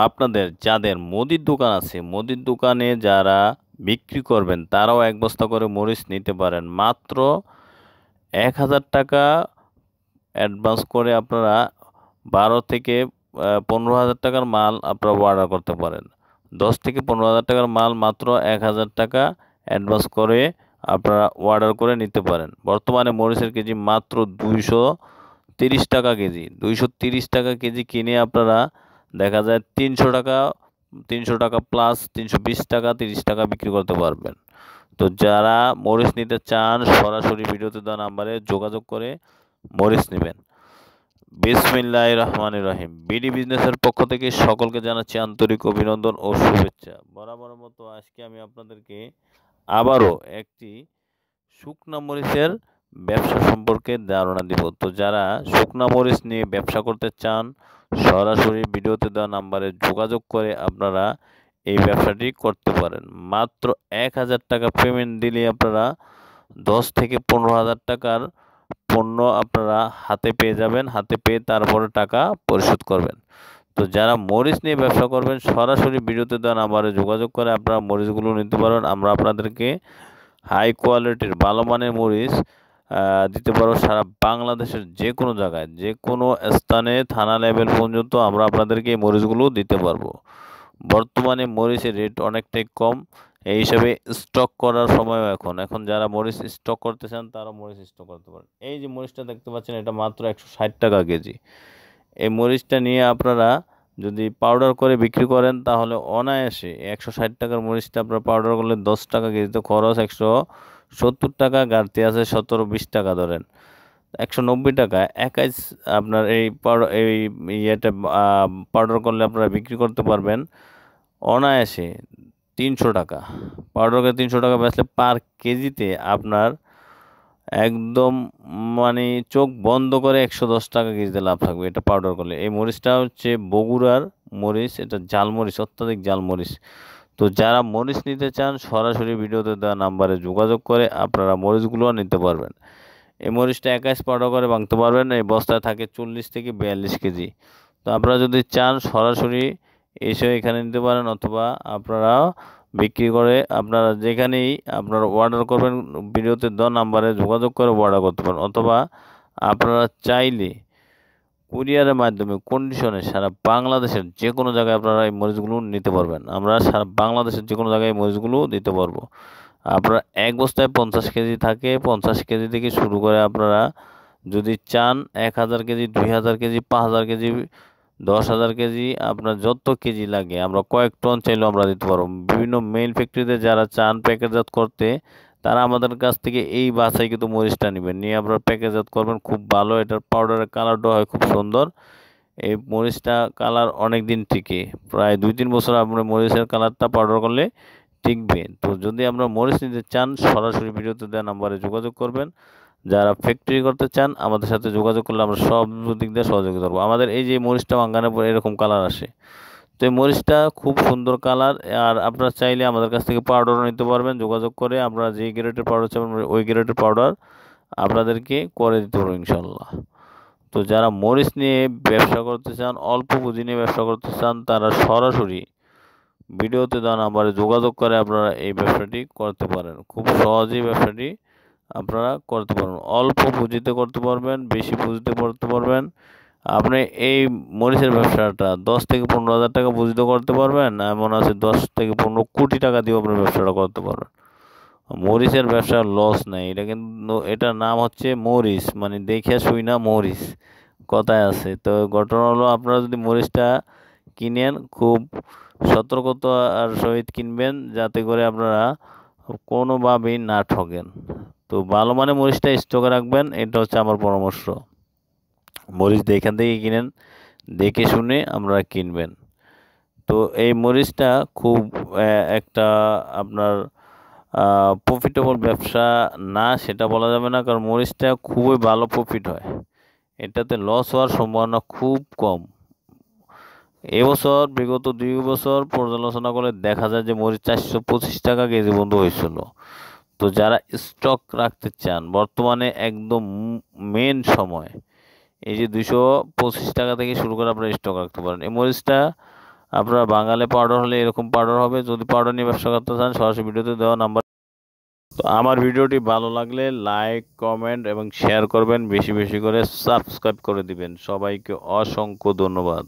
আপনাদের যাদের মুদির দোকান আছে, মুদির দোকানে যারা বিক্রি করবেন তারাও ১ বস্তা করে মরিচ নিতে পারেন। মাত্র ১,০০০ টাকা অ্যাডভান্স করে আপনারা ১২ থেকে ১৫,০০০ টাকার মাল আপনারা অর্ডার করতে পারেন। ১০ থেকে ১৫,০০০ টাকার মাল মাত্র ১,০০০ টাকা অ্যাডভান্স করে আপনারা অর্ডার করে নিতে পারেন। বর্তমানে মরিচের কেজি মাত্র ২৩০ টাকা কেজি। ২৩০ টাকা কেজি কিনে আপনারা দেখা যায় ৩০০ টাকা প্লাস ৩২০ টাকা ৩০ টাকা বিক্রি করতে পারবেন। তো যারা মরিচ নিতে চান সরাসরি ভিডিওতে দেওয়া নাম্বারে যোগাযোগ করে মরিচ নেবেন। বিসমিল্লাহির রহমানির রহিম। বিডি বিজনেসের পক্ষ থেকে সকলকে জানাচ্ছি আন্তরিক অভিনন্দন ও শুভেচ্ছা। বরাবরের মতো আজকে আমি আপনাদেরকে আবারও একটি শুকনা মরিচের ব্যবসা সম্পর্কে ধারণা দিব। তো যারা শুকনা মরিচ নিয়ে ব্যবসা করতে চান সরাসরি ভিডিওতে দেওয়া নাম্বারে যোগাযোগ করে আপনারা এই ব্যবসাটি করতে পারেন। মাত্র ১,০০০ টাকা পেমেন্ট দিলে আপনারা ১০ থেকে ১৫,০০০ টাকার পণ্য আপনারা হাতে পেয়ে যাবেন। হাতে পেয়ে তারপরে টাকা পরিশোধ করবেন। তো যারা মরিচ নিয়ে ব্যবসা করবেন সরাসরি ভিডিওতে দেওয়া নাম্বারে যোগাযোগ করে আপনারা মরিচগুলো নিতে পারবেন। আমরা আপনাদেরকে হাই কোয়ালিটির ভালো মানের মরিচ দিতে পারবো সারা বাংলাদেশের যে কোনো জায়গায়, যে কোনো স্থানে থানা লেভেল পর্যন্ত আমরা আপনাদেরকে এই মরিচগুলো দিতে পারবো। বর্তমানে মরিচের রেট অনেকটাই কম, এই হিসাবে স্টক করার সময়ও এখন যারা মরিচ স্টক করতে চান তারা মরিচ স্টক করতে পারেন। এই যে মরিচটা দেখতে পাচ্ছেন এটা মাত্র ১৬০ টাকা কেজি। এই মরিচটা নিয়ে আপনারা যদি পাউডার করে বিক্রি করেন তাহলে অনায়াসে ১৬০ টাকার মরিচটা আপনারা পাউডার করলে ১০ টাকা কেজিতে খরচ, ১৭০ টাকা ঘাটতি আছে, ১৭-২০ টাকা ধরেন ১৯০ টাকা একাই আপনার এই ইয়েটা পাউডার করলে আপনারা বিক্রি করতে পারবেন অনায়াসে ৩০০ টাকা। পাউডারকে ৩০০ টাকা বেচলে পার কেজিতে আপনার একদম মানে চোখ বন্ধ করে ১১০ টাকা কেজিতে লাভ থাকবে এটা পাউডার করলে। এই মরিচটা হচ্ছে বগুড়ার মরিচ, এটা জাল মরিচ, অত্যাধিক জাল মরিচ। তো যারা মরিচ নিতে চান সরাসরি ভিডিওতে দেওয়া নাম্বারে যোগাযোগ করে আপনারা মরিচগুলো নিতে পারবেন। এই মরিচটা একাই পাউডার করে ভাঙতে পারবেন। এই বস্তায় থাকে ৪০ থেকে ৪২ কেজি। তো আপনারা যদি চান সরাসরি এসে এখানে নিতে পারেন, অথবা আপনারা বিক্রি করে আপনারা যেখানেই আপনারা অর্ডার করবেন ভিডিওতে দেওয়া নাম্বারে যোগাযোগ করে অর্ডার করতে পারেন, অথবা আপনারা চাইলে কুরিয়ারের মাধ্যমে কন্ডিশনে সারা বাংলাদেশের যে কোনো জায়গায় আপনারা এই মরিচগুলো নিতে পারবেন। আমরা সারা বাংলাদেশের যে কোনো জায়গায় এই মরিচগুলো দিতে পারবো। আপনার ১ বস্তায় ৫০ কেজি থাকে, ৫০ কেজি থেকে শুরু করে আপনারা যদি চান ১,০০০ কেজি, ২,০০০ কেজি, ৫,০০০ কেজি, ১০,০০০ কেজি, আপনার যত কেজি লাগে আমরা কয়েক টন চাইলেও আমরা দিতে পারবো। বিভিন্ন মেইল ফ্যাক্টরিতে যারা চান প্যাকেটজাত করতে তারা আমাদের কাছ থেকে এই বাছাই কিন্তু মরিচটা নেবেন, নিয়ে আপনারা প্যাকেটজাত করবেন। খুব ভালো, এটার পাউডারের কালারটা হয় খুব সুন্দর। এই মরিচটা কালার অনেক দিন টিকে, প্রায় ২-৩ বছর আপনার মরিচের কালারটা পাউডার করলে টিকবে। তো যদি আমরা মরিচ নিতে চান সরাসরি ভিডিওতে দেওয়া নাম্বারে যোগাযোগ করবেন। যারা ফ্যাক্টরি করতে চান আমাদের সাথে যোগাযোগ করলে আমরা সব দিক দিয়ে সহযোগিতা করবো। আমাদের এই যে মরিচটা ভাঙানোর পর এরকম কালার আসে, তো এই মরিচটা খুব সুন্দর কালার। আর আপনারা চাইলে আমাদের কাছ থেকে পাউডারও নিতে পারবেন, যোগাযোগ করে আপনারা যে গ্রেডের পাউডার চাবেন ওই গ্রেডের পাউডার আপনাদেরকে করে দিতে পারবো ইনশাল্লাহ। তো যারা মরিচ নিয়ে ব্যবসা করতে চান, অল্প পুঁজি নিয়ে ব্যবসা করতে চান, তারা সরাসরি ভিডিওতে দেওয়া নাম্বারে যোগাযোগ করে আপনারা এই ব্যবসাটি করতে পারেন। খুব সহজেই ব্যবসাটি আপনারা করতে পারবেন, অল্প পুঁজিতে করতে পারবেন, বেশি পুঁজিতে করতে পারবেন। আপনি এই মরিচের ব্যবসাটা ১০ থেকে ১৫,০০০ টাকা পুঁজিতে করতে পারবেন, এমন আছে ১০ থেকে ১৫ কোটি টাকা দিয়েও আপনি ব্যবসাটা করতে পারবেন। মরিচের ব্যবসা লস নাই, এটা কিন্তু এটার নাম হচ্ছে মরিচ, মানে দেখে শুই না মরিচ কথায় আছে। তো ঘটনা হলো আপনারা যদি মরিচটা কিনেন খুব সতর্কতার সহিত কিনবেন, যাতে করে আপনারা কোনোভাবেই না ঠকেন। তো ভালো মানে মরিচটা স্টকে রাখবেন, এটা হচ্ছে আমার পরামর্শ। মরিচ এখান থেকে কিনেন, দেখে শুনে আপনারা কিনবেন। তো এই মরিচটা খুব একটা আপনার প্রফিটেবল ব্যবসা না সেটা বলা যাবে না, কারণ মরিচটা খুবই ভালো প্রফিট হয়, এটাতে লস হওয়ার সম্ভাবনা খুব কম। এবছর বিগত ২ বছর পর্যালোচনা করে দেখা যায় যে মরিচ ৪২৫ টাকা কেজি বন্ধ হয়েছিল। তো যারা স্টক রাখতে চান বর্তমানে একদম মেন সময়, এই যে ২২৫ টাকা থেকে শুরু করে আপনারা স্টক রাখতে পারেন। এই মরিচটা আপনারা বাঙালি পাউডার হলে এরকম পাউডার হবে। যদি পাউডার নিয়ে ব্যবসা করতে চান সরাসরি ভিডিওতে দেওয়া নাম্বার। তো আমার ভিডিওটি ভালো লাগলে লাইক, কমেন্ট এবং শেয়ার করবেন, বেশি বেশি করে সাবস্ক্রাইব করে দিবেন। সবাইকে অসংখ্য ধন্যবাদ।